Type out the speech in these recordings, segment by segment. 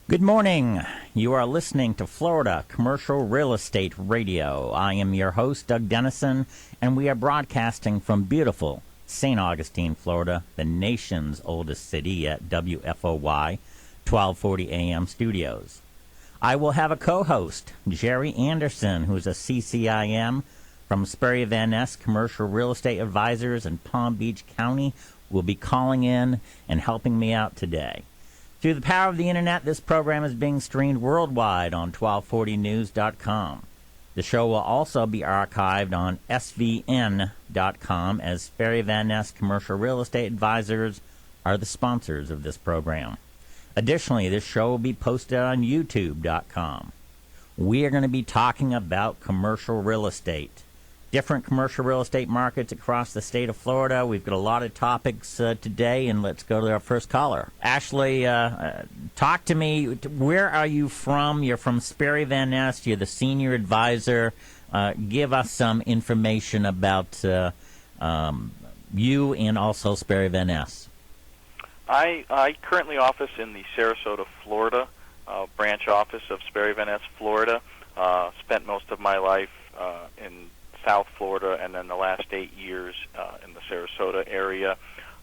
Good morning. You are listening to Florida Commercial Real Estate Radio. I am your host, Doug Dennison, and we are broadcasting from beautiful St. Augustine, Florida, the nation's oldest city at WFOY 1240 AM studios. I will have a co-host, Jerry Anderson, who is a CCIM from Sperry Van Ness Commercial Real Estate Advisors in Palm Beach County, will be calling in and helping me out today. Through the power of the internet, this program is being streamed worldwide on 1240news.com. The show will also be archived on svn.com, as Sperry Van Ness Commercial Real Estate Advisors are the sponsors of this program. Additionally, this show will be posted on youtube.com. We are going to be talking about commercial real estate, different commercial real estate markets across the state of Florida. We've got a lot of topics today, and let's go to our first caller. Ashley, talk to me. Where are you from? You're from Sperry Van Ness. You're the senior advisor. Give us some information about you and also Sperry Van Ness. I currently office in the Sarasota, Florida branch office of Sperry Van Ness, Florida. Spent most of my life in South Florida, and then the last 8 years in the Sarasota area.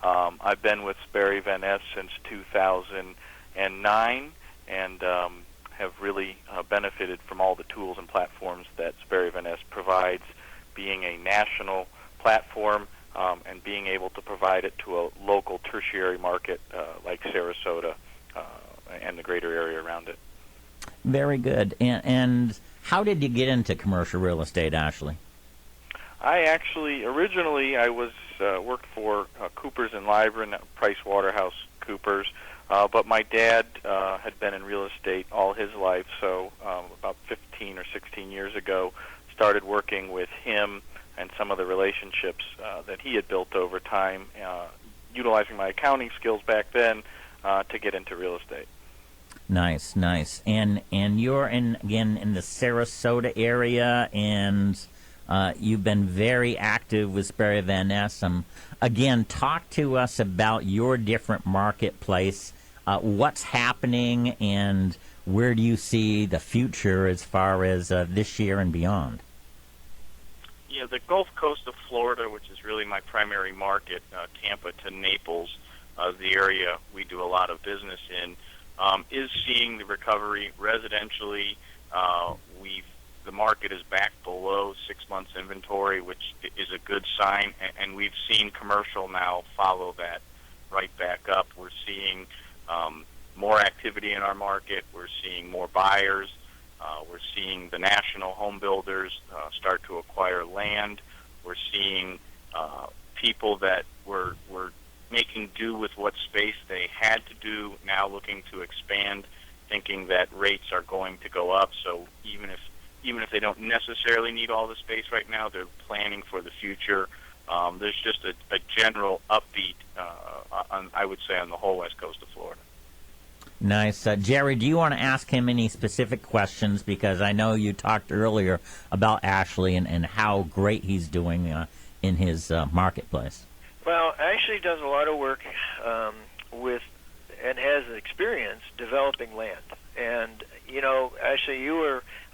I've been with Sperry Van Ness since 2009, and have really benefited from all the tools and platforms that Sperry Van Ness provides, being a national platform and being able to provide it to a local tertiary market like Sarasota and the greater area around it. Very good. And how did you get into commercial real estate, Ashley? I actually, originally, I was worked for Coopers & Lybrand, Price Waterhouse Coopers, but my dad had been in real estate all his life, so about 15 or 16 years ago, started working with him and some of the relationships that he had built over time, utilizing my accounting skills back then to get into real estate. Nice. And you're in the Sarasota area, and you've been very active with Sperry Van Ness. Again, talk to us about your different marketplace. What's happening, and where do you see the future as far as this year and beyond? Yeah, the Gulf Coast of Florida, which is really my primary market, Tampa to Naples, the area we do a lot of business in, is seeing the recovery residentially. The market is back below 6 months inventory, which is a good sign, and we've seen commercial now follow that right back up. We're seeing more activity in our market. We're seeing more buyers. We're seeing the national home builders start to acquire land. We're seeing people that were making do with what space they had to do, now looking to expand, thinking that rates are going to go up. So even if they don't necessarily need all the space right now, they're planning for the future. There's just a general upbeat, I would say, on the whole west coast of Florida. Nice. Jerry, do you want to ask him any specific questions? Because I know you talked earlier about Ashley and how great he's doing in his marketplace. Well, Ashley does a lot of work with and has experience developing land. And, Ashley,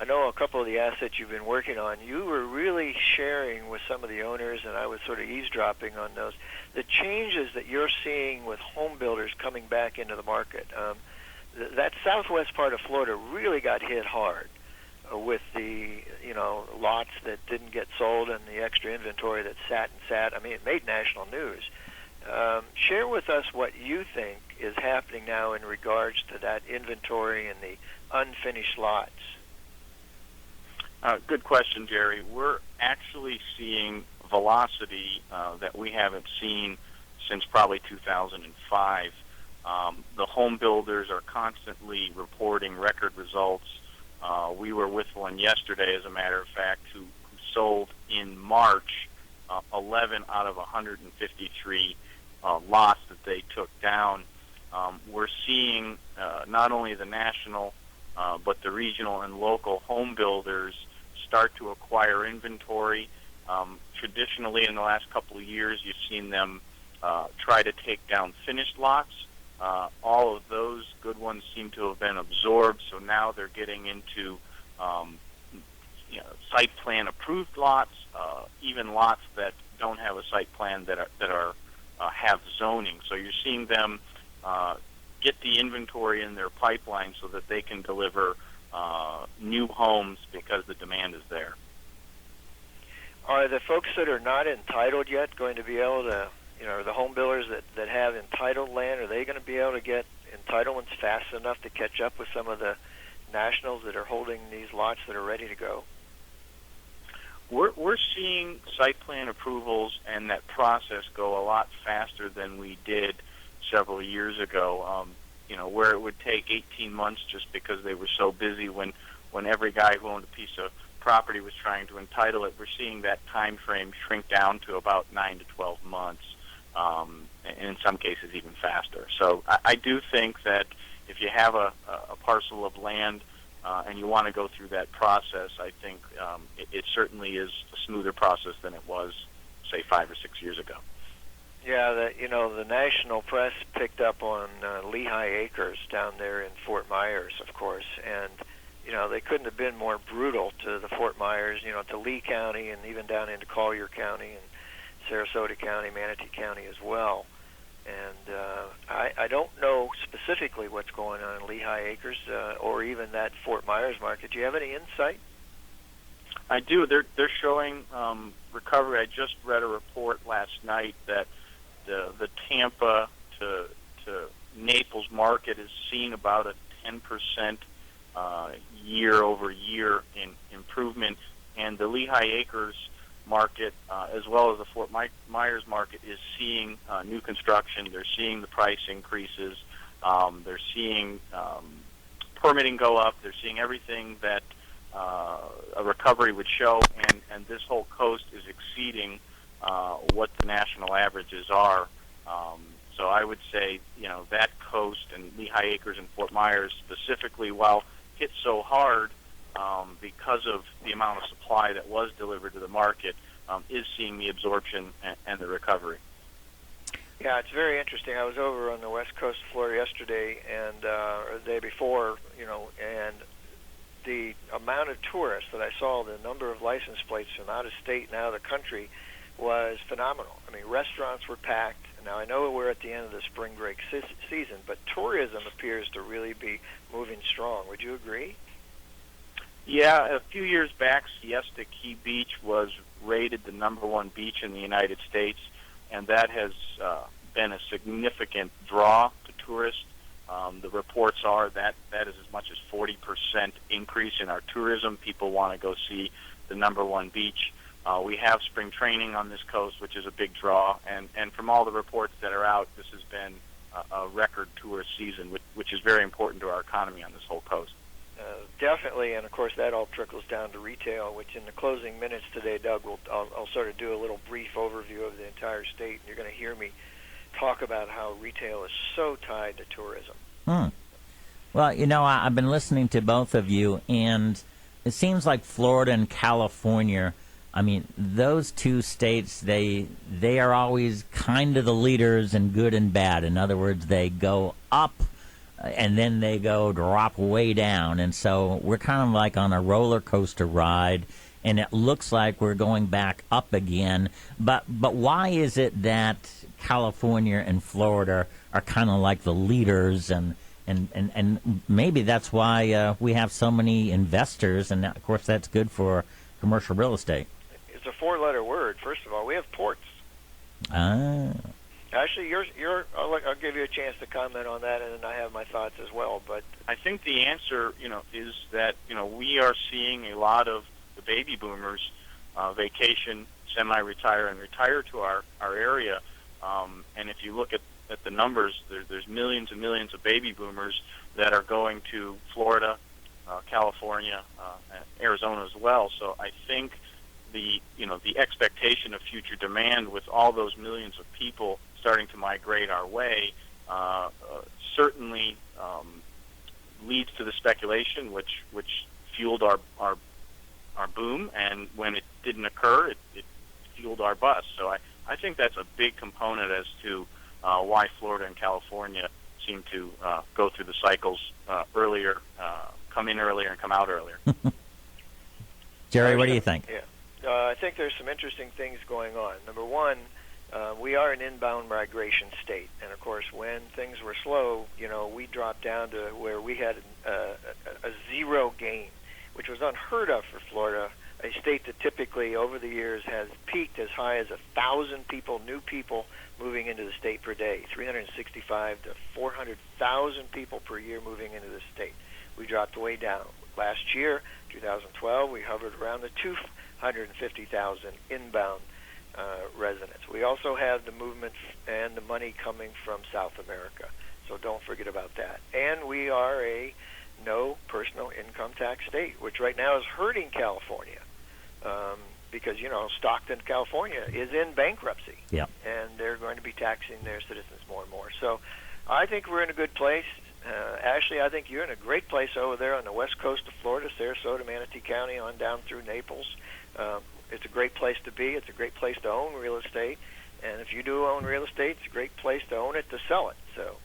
I know a couple of the assets you've been working on, you were really sharing with some of the owners, and I was sort of eavesdropping on those, the changes that you're seeing with home builders coming back into the market. That southwest part of Florida really got hit hard with the, lots that didn't get sold and the extra inventory that sat. I mean, it made national news. Share with us what you think is happening now in regards to that inventory and the unfinished lots. Good question, Jerry. We're actually seeing velocity that we haven't seen since probably 2005. The home builders are constantly reporting record results. We were with one yesterday, as a matter of fact, who sold in March 11 out of 153 lots that they took down. We're seeing not only the national but the regional and local home builders start to acquire inventory. Traditionally, in the last couple of years, you've seen them try to take down finished lots All of those good ones seem to have been absorbed, so now they're getting into site plan approved lots, even lots that don't have a site plan that are have zoning. So you're seeing them get the inventory in their pipeline so that they can deliver new homes because the demand is there. Are the folks that are not entitled yet going to be able to, the home builders that have entitled land, are they going to be able to get entitlements fast enough to catch up with some of the nationals that are holding these lots that are ready to go? We're seeing site plan approvals and that process go a lot faster than we did several years ago. Where it would take 18 months just because they were so busy when every guy who owned a piece of property was trying to entitle it, we're seeing that time frame shrink down to about 9 to 12 months, and in some cases even faster. So I do think that if you have a parcel of land and you want to go through that process, I think it certainly is a smoother process than it was, say, 5 or 6 years ago. Yeah, the national press picked up on Lehigh Acres down there in Fort Myers, of course, and they couldn't have been more brutal to the Fort Myers, to Lee County and even down into Collier County and Sarasota County, Manatee County as well. And I don't know specifically what's going on in Lehigh Acres or even that Fort Myers market. Do you have any insight? I do. They're showing recovery. I just read a report last night that the Tampa to Naples market is seeing about a 10% year over year in improvement, and the Lehigh Acres market, as well as the Fort Myers market, is seeing new construction. They're seeing the price increases. They're seeing permitting go up. They're seeing everything that a recovery would show, and this whole coast is exceeding what the national averages are. So I would say, that coast and Lehigh Acres and Fort Myers specifically, while hit so hard because of the amount of supply that was delivered to the market, is seeing the absorption and the recovery. Yeah, it's very interesting. I was over on the west coast of Florida yesterday and or the day before, and the amount of tourists that I saw, the number of license plates from out of state and out of the country was phenomenal. I mean, restaurants were packed. Now, I know we're at the end of the spring break season, but tourism appears to really be moving strong. Would you agree? Yeah, a few years back, Siesta Key Beach was rated the #1 beach in the United States, and that has been a significant draw to tourists. The reports are that is as much as 40% increase in our tourism. People want to go see the #1 beach. We have spring training on this coast, which is a big draw, and from all the reports that are out, this has been a record tourist season, which is very important to our economy on this whole coast. Definitely, and of course that all trickles down to retail, which in the closing minutes today, Doug, I'll sort of do a little brief overview of the entire state, and you're going to hear me talk about how retail is so tied to tourism. Well, I've been listening to both of you, and it seems like Florida and California, I mean, those two states, they are always kind of the leaders in good and bad. In other words, they go up and then they go drop way down. And so we're kind of like on a roller coaster ride, and it looks like we're going back up again. But why is it that California and Florida are kind of like the leaders, and maybe that's why we have so many investors, and of course that's good for commercial real estate? It's a 4-letter word. First of all, we have ports. Actually, I'll give you a chance to comment on that, and then I have my thoughts as well. But I think the answer, is that we are seeing a lot of the baby boomers vacation, semi-retire, and retire to our area. And if you look at the numbers, there's millions and millions of baby boomers that are going to Florida, California, Arizona as well. So I think the expectation of future demand with all those millions of people starting to migrate our way certainly leads to the speculation, which fueled our boom, and when it didn't occur, it fueled our bust. So I think that's a big component as to why Florida and California seem to go through the cycles earlier, come in earlier and come out earlier. Jerry, what do you think? Yeah. I think there's some interesting things going on. Number one, we are an inbound migration state, and of course, when things were slow, we dropped down to where we had a zero gain, which was unheard of for Florida, a state that typically over the years has peaked as high as 1,000 people, new people moving into the state per day, 365 to 400,000 people per year moving into the state. We dropped way down. Last year, 2012, we hovered around the 250,000 inbound residents. We also have the movement and the money coming from South America, so don't forget about that. And we are a no personal income tax state, which right now is hurting California because, Stockton, California is in bankruptcy, and they're going to be taxing their citizens more and more. So I think we're in a good place. Ashley, I think you're in a great place over there on the west coast of Florida, Sarasota, Manatee County, on down through Naples. It's a great place to be. It's a great place to own real estate. And if you do own real estate, it's a great place to own it, to sell it. So,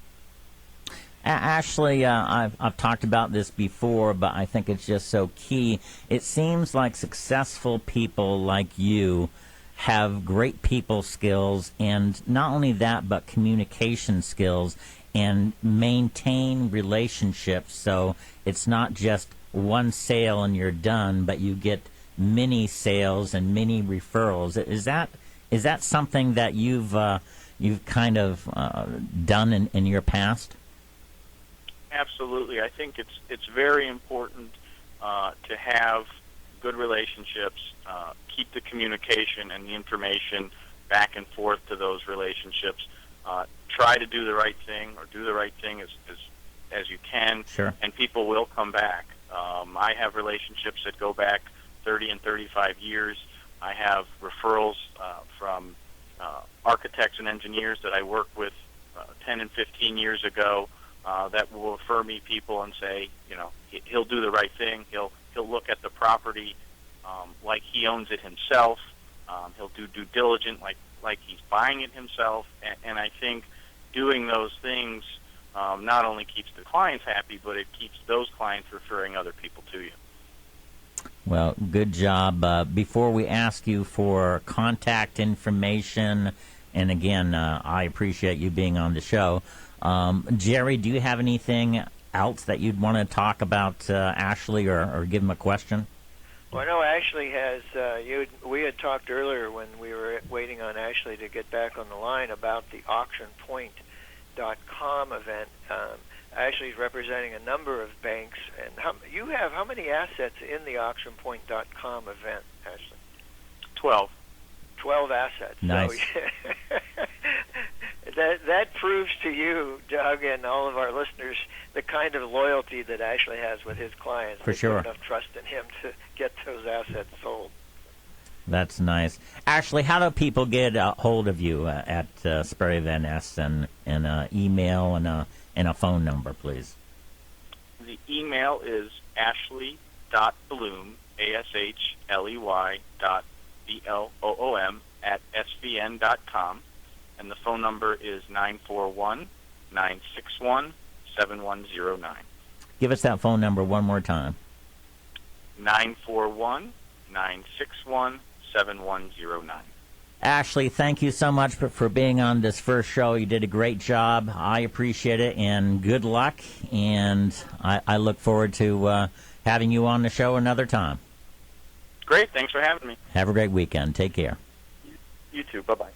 Ashley, I've talked about this before, but I think it's just so key. It seems like successful people like you have great people skills, and not only that, but communication skills, and maintain relationships. So it's not just one sale and you're done, but you get many sales and many referrals. Is that something that you've kind of done in your past? Absolutely. I think it's very important to have good relationships, keep the communication and the information back and forth to those relationships. Try to do the right thing, or do the right thing as you can, sure. And people will come back. I have relationships that go back 30 and 35 years. I have referrals from architects and engineers that I worked with 10 and 15 years ago that will refer me people and say, he'll do the right thing. He'll look at the property like he owns it himself. He'll do due diligence like he's buying it himself. And I think doing those things not only keeps the clients happy, but it keeps those clients referring other people to you. Well, good job. Before we ask you for contact information, and again, I appreciate you being on the show, Jerry, do you have anything else that you'd want to talk about Ashley, or give him a question? Well, I know Ashley has, we had talked earlier when we were waiting on Ashley to get back on the line about the auctionpoint.com event. Ashley's representing a number of banks. And how many assets in the auctionpoint.com event, Ashley? 12. 12 assets. Nice. So that proves to you, Doug, and all of our listeners, the kind of loyalty that Ashley has with his clients. For sure. Enough trust in him to get those assets sold. That's nice. Ashley, how do people get a hold of you at Sperry Van Ness, and email and a phone number, please? The email is ashley.bloom, ASHLEY.BLOOM @svn.com, and the phone number is 941-961-7109. Give us that phone number one more time. 941-961-7109. Ashley, thank you so much for being on this first show. You did a great job. I appreciate it, and good luck. And I look forward to having you on the show another time. Great. Thanks for having me. Have a great weekend. Take care. You too. Bye-bye.